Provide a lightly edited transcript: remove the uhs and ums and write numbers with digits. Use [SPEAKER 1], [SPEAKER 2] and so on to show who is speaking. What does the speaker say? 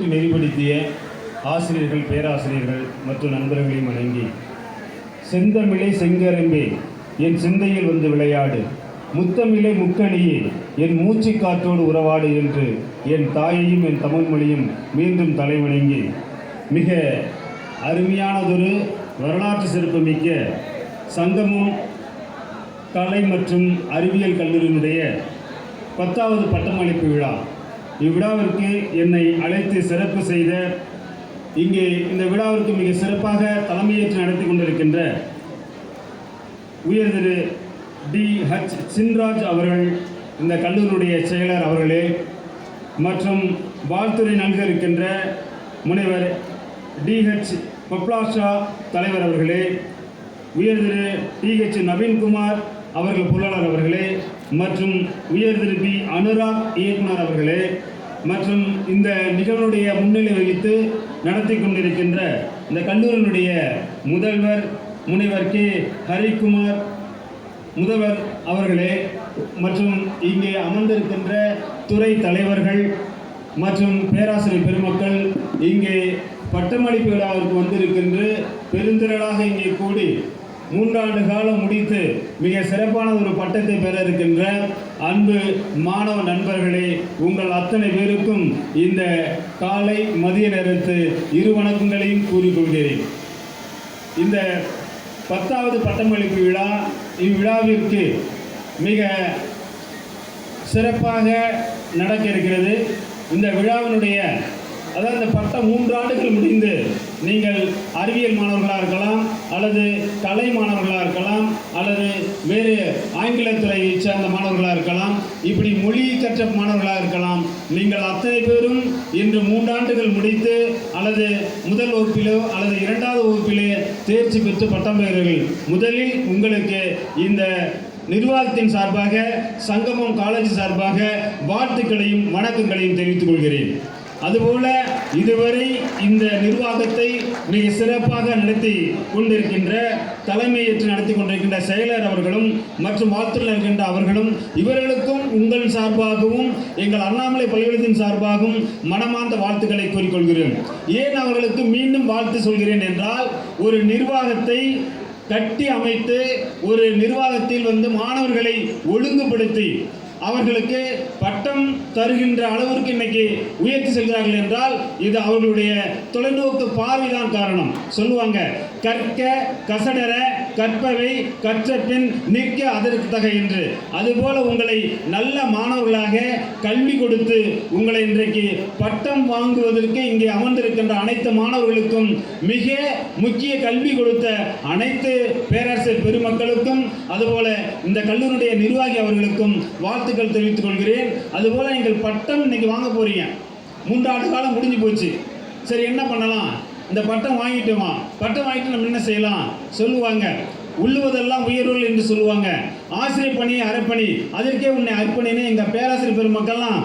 [SPEAKER 1] கூட்டி நெறிப்படுத்திய ஆசிரியர்கள், பேராசிரியர்கள் மற்றும் நண்பர்களையும் வணங்கி, செந்தமிழே செங்கரம்பே என் சிந்தையில் வந்து விளையாடு, முத்தமிழே முக்கணியே என் மூச்சு காற்றோடு உறவாடு என்று என் தாயையும் என் தமிழ் மொழியும் மீண்டும் தலைவணங்கி, மிக அருமையானதொரு வரலாற்று சிறப்புமிக்க சங்கமம் கலை மற்றும் அறிவியல் கல்லூரியினுடைய 10வது பட்டமளிப்பு விழா. இவ்விழாவிற்கு என்னை அழைத்து சிறப்பு செய்த, இங்கே இந்த விழாவிற்கு மிக சிறப்பாக தலைமையேற்று நடத்தி கொண்டிருக்கின்ற உயர் திரு D.H. சின்ராஜ் அவர்கள், இந்த கல்லூரியுடைய செயலர் அவர்களே, மற்றும் வாழ்த்துறை நல்க இருக்கின்ற முனைவர் D.H. பப்லாஷா தலைவர் அவர்களே, உயர் திரு T.H. நவீன்குமார் அவர்கள் பொருளாளர் அவர்களே, மற்றும் உயர் திரு B. அனுராக் இயக்குனர் அவர்களே, மற்றும் இந்த நிகழ்வுடைய முன்னிலை வகித்து நடத்தி கொண்டிருக்கின்ற இந்த கல்லூரியினுடைய முதல்வர் முனைவர் K. ஹரிக்குமார் முதல்வர் அவர்களே, மற்றும் இங்கே அமர்ந்திருக்கின்ற துறை தலைவர்கள் மற்றும் பேராசிரியர் பெருமக்கள், இங்கே பட்டமளிப்பு விழாவிற்கு வந்திருக்கின்ற பெருந்திரளாக இங்கே கூடி 3 ஆண்டு காலம் முடித்து மிக சிறப்பான ஒரு பட்டத்தை பெற இருக்கின்ற அன்பு மாணவ நண்பர்களே, உங்கள் அத்தனை பேருக்கும் இந்த காலை மதிய நேரத்து இரு வணக்கங்களையும் கூறிக்கொள்கிறேன். இந்த 10வது பட்டமளிப்பு விழா, இவ்விழாவிற்கு மிக சிறப்பாக நடக்க இருக்கிறது. இந்த விழாவினுடைய, அதாவது இந்த பட்டம் 3 ஆண்டுகள் முடிந்து நீங்கள் அறிவியல் மாணவர்களாக இருக்கலாம், அல்லது கலை மாணவர்களாக இருக்கலாம், அல்லது வேறு ஆங்கிலத்துறையை சேர்ந்த மாணவர்களாக இருக்கலாம், இப்படி மொழி கற்ற மாணவர்களாக இருக்கலாம். நீங்கள் அத்தனை பேரும் இன்று 3 ஆண்டுகள் முடித்து அல்லது முதல் வகுப்பிலோ அல்லது 2வது வகுப்பிலே தேர்ச்சி பெற்று பட்டம் பெறுவீர்கள். முதலில் உங்களுக்கு இந்த நிர்வாகத்தின் சார்பாக, சங்கமம் காலேஜ் சார்பாக வாழ்த்துக்களையும் வணக்கங்களையும் தெரிவித்துக் கொள்கிறேன். அதுபோல இதுவரை இந்த நிர்வாகத்தை மிக சிறப்பாக நடத்தி கொண்டிருக்கின்ற, தலைமையேற்று நடத்தி கொண்டிருக்கின்ற செயலர் அவர்களும் மற்றும் வாழ்த்துறை இருக்கின்ற அவர்களும், இவர்களுக்கும் உங்கள் சார்பாகவும் எங்கள் அண்ணாமலை பல்கலைக்கழகத்தின் சார்பாகவும் மனமார்ந்த வாழ்த்துக்களை கூறிக்கொள்கிறேன். ஏன் அவர்களுக்கு மீண்டும் வாழ்த்து சொல்கிறேன் என்றால், ஒரு நிர்வாகத்தை கட்டி அமைத்து ஒரு நிர்வாகத்தில் மாணவர்களை ஒழுங்குபடுத்தி அவர்களுக்கு பட்டம் தருகின்ற அளவிற்கு இன்னைக்கு உயர்த்தி செல்கிறார்கள் என்றால் இது அவர்களுடைய தொலைநோக்கு பார்வைதான் காரணம். சொல்லுவாங்க, கற்க கசடர கற்பவை கற்ற பின் நிற்க அதற்கு தக என்று. அதுபோல உங்களை நல்ல மாணவர்களாக கல்வி கொடுத்து உங்களை இன்றைக்கு பட்டம் வாங்குவதற்கு இங்கே அமர்ந்திருக்கின்ற அனைத்து மாணவர்களுக்கும், மிக முக்கிய கல்வி கொடுத்த அனைத்து பேராசிரியர் பெருமக்களுக்கும், அதுபோல இந்த கல்லூரியுடைய நிர்வாகி அவர்களுக்கும் வாழ்த்துக்கள் தெரிவித்துக் கொள்கிறேன். அதுபோல நீங்கள் பட்டம் இன்னைக்கு வாங்க போறீங்க. 3 ஆண்டு காலம் முடிஞ்சு போச்சு. சரி, என்ன பண்ணலாம்? இந்த பட்டம் வாங்கிட்டோமா? பட்டம் வாங்கிட்டு நம்ம என்ன செய்யலாம் சொல்லுவாங்க. உள்ளுவதெல்லாம் உயர்வுகள் என்று சொல்லுவாங்க. ஆசிரியர் பணி அரைப்பணி, அதற்கே உன்னை அர்ப்பணின்னு எங்கள் பேராசிரியர் பெருமக்கள்லாம்